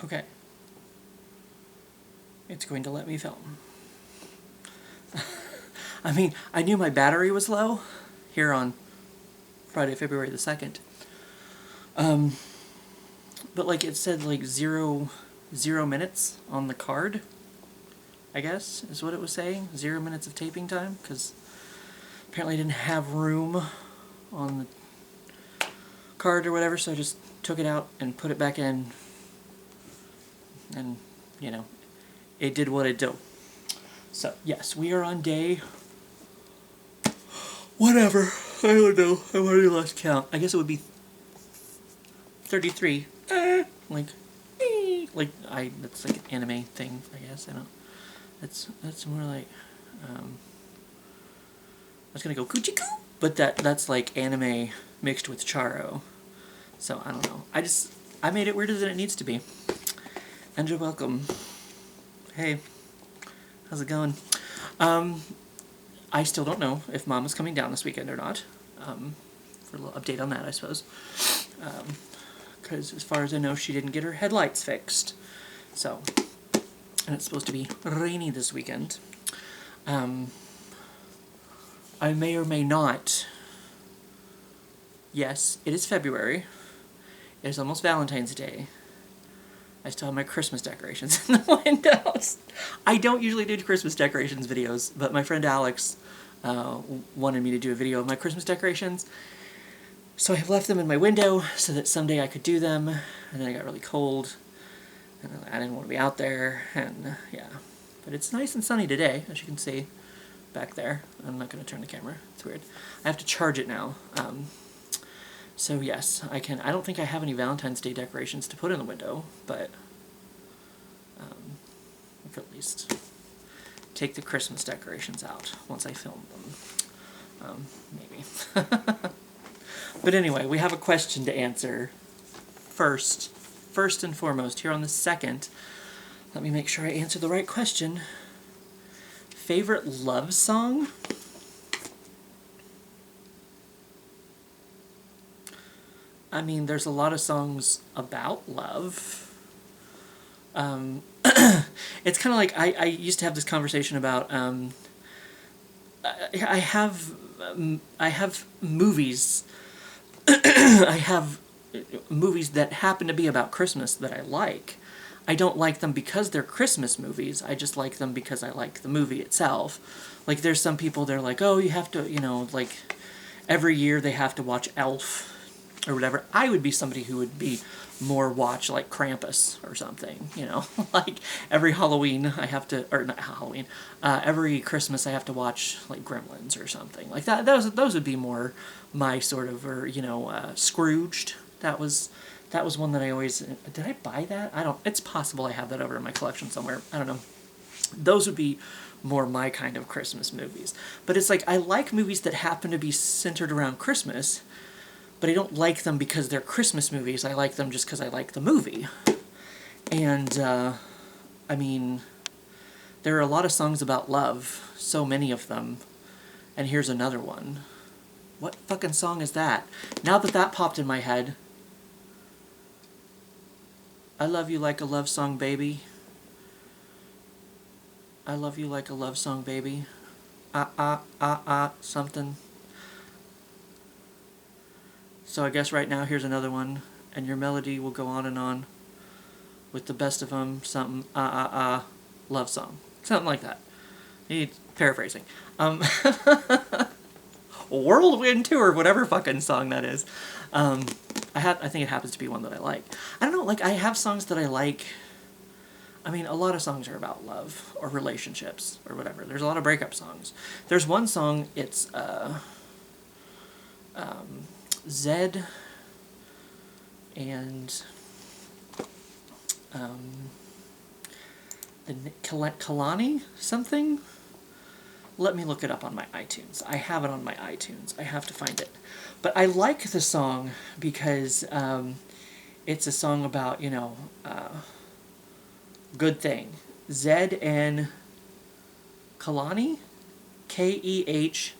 Okay. It's going to let me film. I mean, I knew my battery was low here on Friday, February the 2nd. But like it said like 0 minutes on the card, I guess, is what it was saying. 0 minutes of taping time, because apparently I didn't have room on the card or whatever, so I just took it out and put it back in, and, you know, it did what it do. So, yes, we are on day... whatever. I don't know. I already lost count. I guess it would be 33. Like, that's like an anime thing, I guess. I don't... That's more like... I was gonna go Kuchiku, but that's like anime mixed with Charo. So, I don't know. I made it weirder than it needs to be. And you're welcome. Hey, how's it going? I still don't know if Mom is coming down this weekend or not. For a little update on that, I suppose. Because as far as I know, she didn't get her headlights fixed. So, and it's supposed to be rainy this weekend. I may or may not. Yes, it is February. It is almost Valentine's Day. I still have my Christmas decorations in the windows. I don't usually do Christmas decorations videos, but my friend Alex wanted me to do a video of my Christmas decorations. So I have left them in my window so that someday I could do them. And then it got really cold, and I didn't want to be out there, and yeah. But it's nice and sunny today, as you can see back there. I'm not going to turn the camera. It's weird. I have to charge it now. So yes, I can. I don't think I have any Valentine's Day decorations to put in the window, but I could at least take the Christmas decorations out once I film them. Maybe. But anyway, we have a question to answer first and foremost here on the 2nd. Let me make sure I answer the right question. Favorite love song? I mean, there's a lot of songs about love. It's kind of like, I used to have this conversation about, I have movies, I have movies that happen to be about Christmas that I like. I don't like them because they're Christmas movies, I just like them because I like the movie itself. Like, there's some people, they're like, oh, you have to, you know, like, every year they have to watch Elf, or whatever. I would be somebody who would be more watch like Krampus or something, you know. Like every Halloween I have to, or not Halloween, every Christmas I have to watch like Gremlins or something like that. Those would be more my sort of, or you know, Scrooged. That was one that I always, did I buy that? I don't, it's possible I have that over in my collection somewhere. I don't know. Those would be more my kind of Christmas movies. But it's like, I like movies that happen to be centered around Christmas, but I don't like them because they're Christmas movies. I like them just because I like the movie. And, I mean, there are a lot of songs about love, so many of them. And here's another one. What fucking song is that? Now that popped in my head. I love you like a love song, baby. I love you like a love song, baby. Something. So I guess right now, here's another one, and your melody will go on, with the best of them, something, love song. Something like that. Paraphrasing. Whirlwind Tour, whatever fucking song that is. I think it happens to be one that I like. I don't know, like, I have songs that I like. I mean, a lot of songs are about love, or relationships, or whatever. There's a lot of breakup songs. There's one song, it's, Zed and the Kalani something. Let me look it up on my iTunes. I have it on my iTunes. I have to find it. But I like the song because it's a song about, you know, good thing. Zed and Kalani, Kehlini.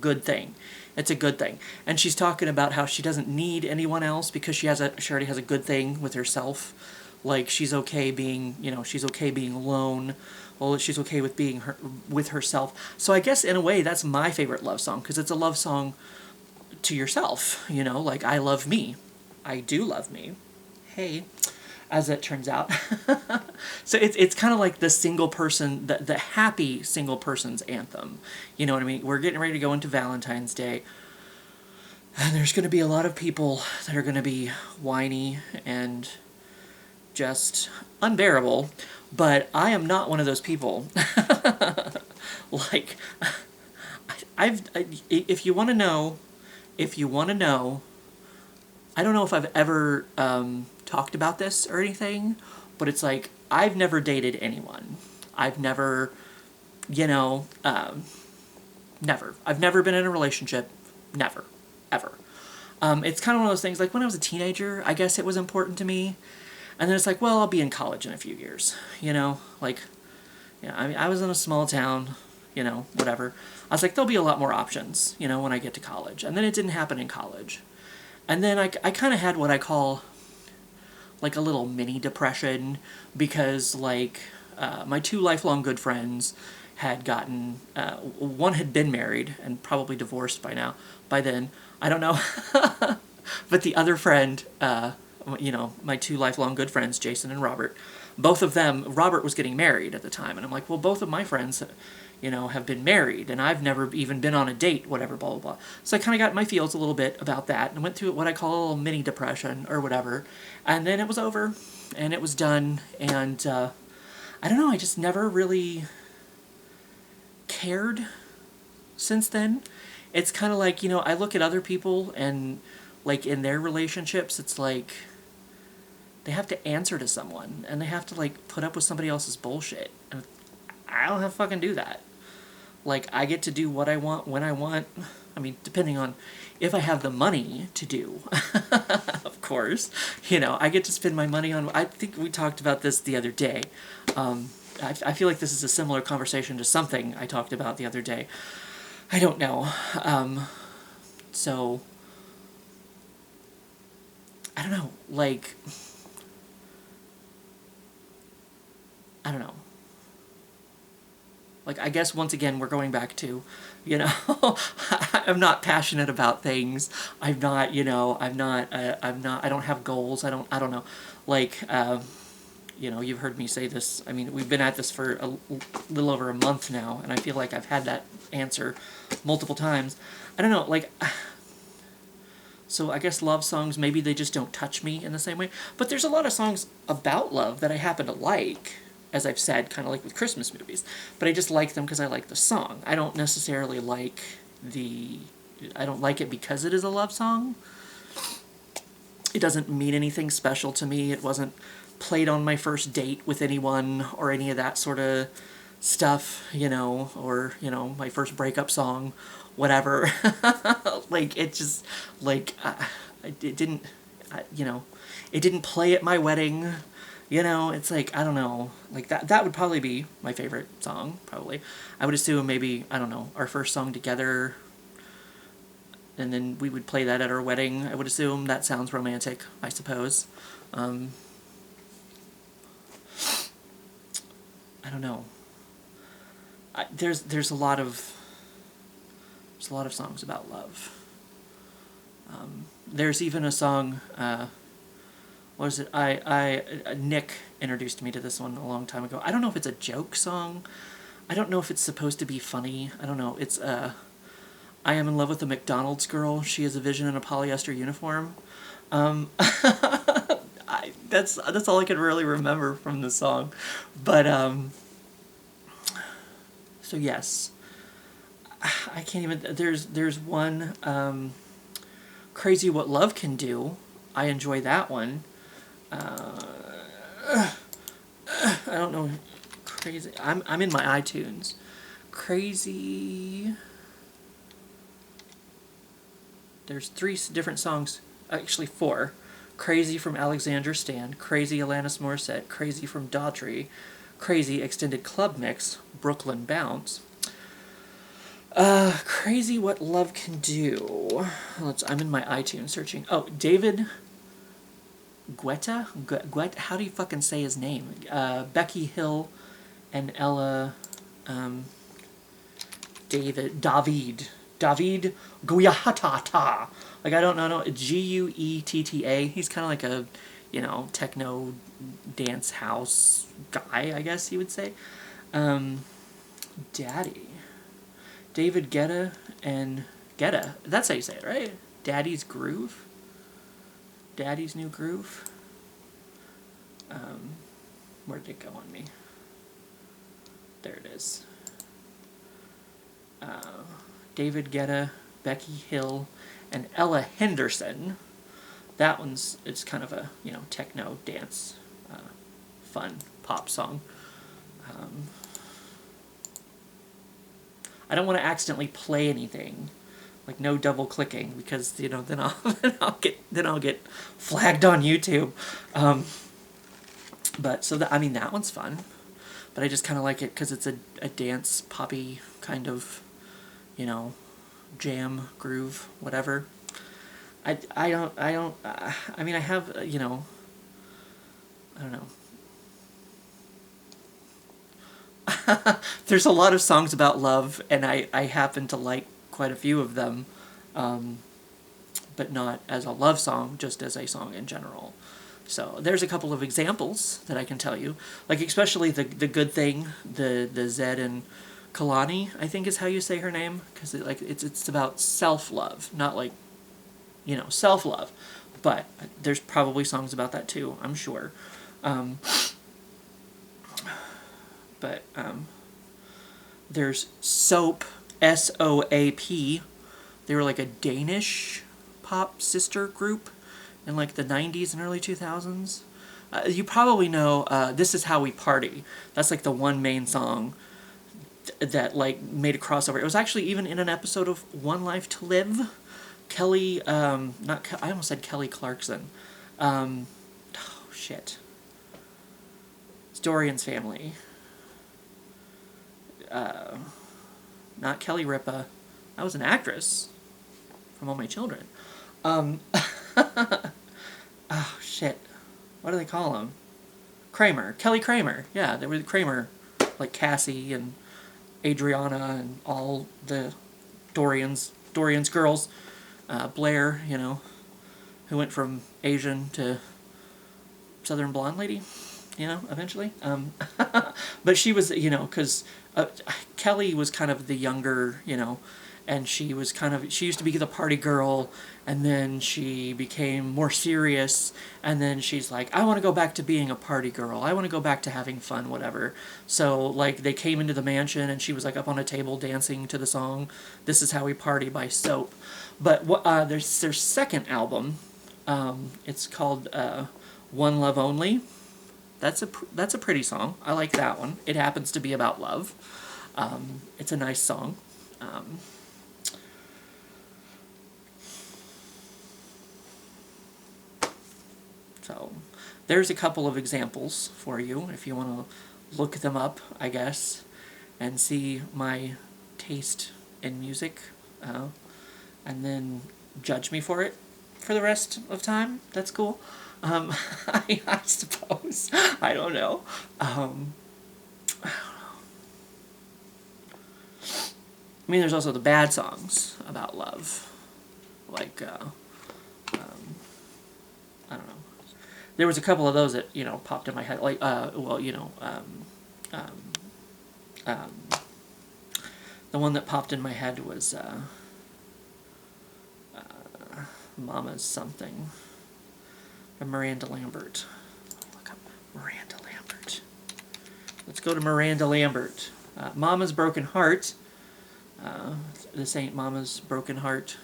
Good thing. It's a good thing. And she's talking about how she doesn't need anyone else because she already has a good thing with herself. Like she's okay being, she's okay being alone. Well, she's okay with being with herself. So I guess in a way that's my favorite love song because it's a love song to yourself, like I love me. I do love me. Hey, as it turns out. So it's kind of like the single person, the happy single person's anthem. You know what I mean? We're getting ready to go into Valentine's Day. And there's going to be a lot of people that are going to be whiny and just unbearable. But I am not one of those people. Like, if you want to know, I don't know if I've ever talked about this or anything, but it's like, I've never dated anyone. I've never, never. I've never been in a relationship. Never. Ever. It's kind of one of those things, like when I was a teenager, I guess it was important to me. And then it's like, well, I'll be in college in a few years, like, I mean, I was in a small town, whatever. I was like, there'll be a lot more options, when I get to college. And then it didn't happen in college. And then I kind of had what I call, like, a little mini depression because, like, my two lifelong good friends had gotten, one had been married and probably divorced by then. I don't know. But the other friend, my two lifelong good friends, Jason and Robert, both of them, Robert was getting married at the time. And I'm like, well, both of my friends, have been married, and I've never even been on a date, whatever, blah, blah, blah. So I kind of got in my feels a little bit about that, and went through what I call a little mini depression, or whatever, and then it was over, and it was done, and, I don't know, I just never really cared since then. It's kind of like, I look at other people, and, like, in their relationships, it's like, they have to answer to someone, and they have to, like, put up with somebody else's bullshit, and I don't have to fucking do that. Like, I get to do what I want when I want. I mean, depending on if I have the money to do, of course. I get to spend my money on... I think we talked about this the other day. I feel like this is a similar conversation to something I talked about the other day. I don't know. So... I don't know. Like... I don't know. Like, I guess once again we're going back to, I'm not passionate about things. I don't have goals. I don't know. Like, you've heard me say this. I mean, we've been at this for a little over a month now, and I feel like I've had that answer multiple times. I don't know, like, so I guess love songs, maybe they just don't touch me in the same way. But there's a lot of songs about love that I happen to like, as I've said, kind of like with Christmas movies. But I just like them because I like the song. I don't necessarily like I don't like it because it is a love song. It doesn't mean anything special to me. It wasn't played on my first date with anyone or any of that sort of stuff, or, my first breakup song, whatever. Like, it just, like, it didn't, it didn't play at my wedding. It's like, I don't know, like that would probably be my favorite song, probably. I would assume maybe, I don't know, our first song together, and then we would play that at our wedding. I would assume that sounds romantic, I suppose. I don't know. There's a lot of songs about love. There's even a song, what is it? Nick introduced me to this one a long time ago. I don't know if it's a joke song. I don't know if it's supposed to be funny. I don't know. It's, I am in love with a McDonald's girl. She has a vision in a polyester uniform. That's all I can really remember from the song. But, so yes. I can't even, there's one, Crazy What Love Can Do. I enjoy that one. I don't know. Crazy. I'm in my iTunes. Crazy. There's 3 different songs. Actually 4. Crazy from Alexander Stan. Crazy Alanis Morissette. Crazy from Daughtry. Crazy Extended Club Mix. Brooklyn Bounce. Crazy what love can do. I'm in my iTunes searching. Oh, David Guetta? How do you fucking say his name? Becky Hill and Ella, um, David Guiatata. Like, I don't know, no, Guetta. He's kind of like a, techno dance house guy, I guess you would say. Um, Daddy. David Guetta. That's how you say it, right? Daddy's Groove? Daddy's New Groove? Where did it go on me? There it is. David Guetta, Becky Hill, and Ella Henderson. That it's kind of a, techno dance, fun pop song. I don't want to accidentally play anything, like no double clicking, because then I'll get flagged on YouTube. But so that one's fun, but I just kind of like it because it's a dance poppy kind of, jam groove, whatever. I have, I don't know. There's a lot of songs about love, and I happen to like quite a few of them, but not as a love song, just as a song in general. So there's a couple of examples that I can tell you, like especially the Good Thing, the Zed and Kalani, I think is how you say her name, because it's about self-love, not like, self-love, but there's probably songs about that too, I'm sure. But there's S.O.A.P, S-O-A-P. They were like a Danish pop sister group in like the 90s and early 2000s. You probably know This Is How We Party. That's like the one main song that like made a crossover. It was actually even in an episode of One Life to Live. Kelly, I almost said Kelly Clarkson. Oh, shit. It's Dorian's Family. Not Kelly Ripa. That was an actress from All My Children. Oh, shit. What do they call him? Kramer. Kelly Kramer. Yeah, they were the Kramer. Like Cassie and Adriana and all the Dorian's girls. Blair, who went from Asian to Southern blonde lady, eventually. But she was, because Kelly was kind of the younger, and she used to be the party girl, and then she became more serious, and then she's like, I want to go back to being a party girl. I want to go back to having fun, whatever. So, like, they came into the mansion, and she was, like, up on a table dancing to the song This Is How We Party by S.O.A.P. But their second album, it's called One Love Only. That's a pretty song. I like that one. It happens to be about love. It's a nice song. So there's a couple of examples for you if you want to look them up, I guess, and see my taste in music, and then judge me for it for the rest of time. That's cool. I suppose. I don't know. I mean, there's also the bad songs about love. Like, I don't know. There was a couple of those that, popped in my head. Like, the one that popped in my head was, Mama's Something. Miranda Lambert. Look up Miranda Lambert. Let's go to Miranda Lambert. Mama's Broken Heart. This ain't Mama's Broken Heart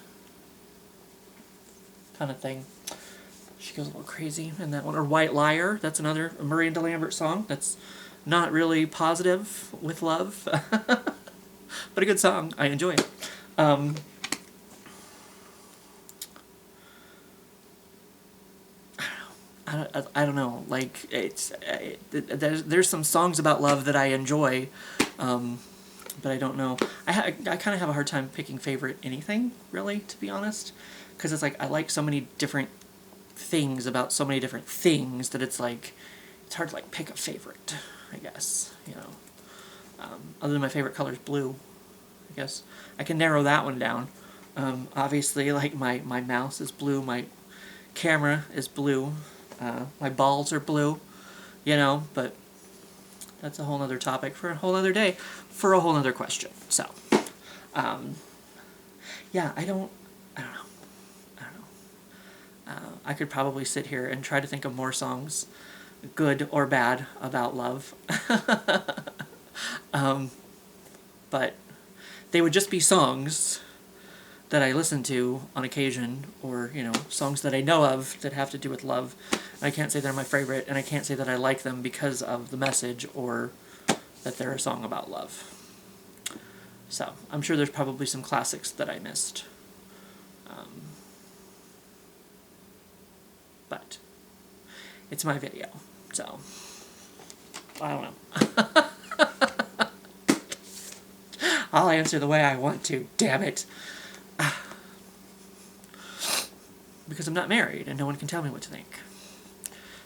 kind of thing. She goes a little crazy in that one. Or White Liar. That's another Miranda Lambert song. That's not really positive with love. But a good song. I enjoy it. I don't know. Like, there's some songs about love that I enjoy, but I don't know. I kind of have a hard time picking favorite anything, really, to be honest, because it's like I like so many different things about so many different things that it's like it's hard to like pick a favorite, I guess, you know. Other than my favorite color is blue, I guess I can narrow that one down. Obviously, like my mouse is blue, my camera is blue, my balls are blue, you know, but that's a whole other topic for a whole other day, for a whole other question. So, yeah, I don't know. I could probably sit here and try to think of more songs, good or bad, about love. But they would just be songs that I listen to on occasion, or, you know, songs that I know of that have to do with love. I can't say they're my favorite, and I can't say that I like them because of the message or that they're a song about love. So, I'm sure there's probably some classics that I missed. But it's my video, so I don't know. I'll answer the way I want to, damn it. Because I'm not married and no one can tell me what to think.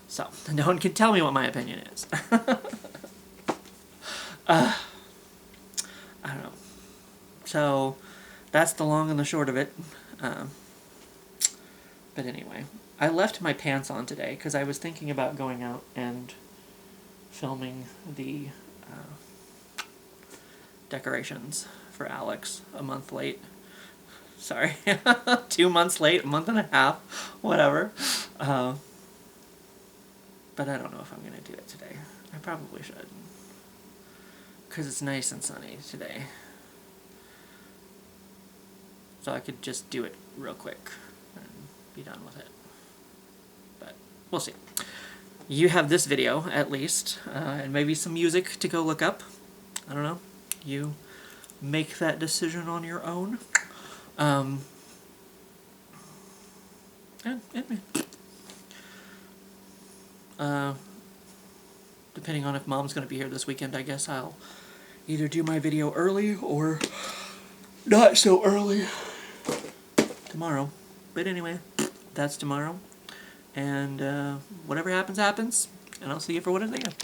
So, no one can tell me what my opinion is. I don't know. So, that's the long and the short of it. But anyway, I left my pants on today because I was thinking about going out and filming the decorations for Alex a month late. Sorry, 2 months late, a month and a half, whatever. But I don't know if I'm going to do it today. I probably should. Because it's nice and sunny today. So I could just do it real quick and be done with it. But we'll see. You have this video, at least, and maybe some music to go look up. I don't know. You make that decision on your own. Depending on if Mom's going to be here this weekend, I guess I'll either do my video early or not so early tomorrow. But anyway, that's tomorrow. And whatever happens, happens. And I'll see you for what it is.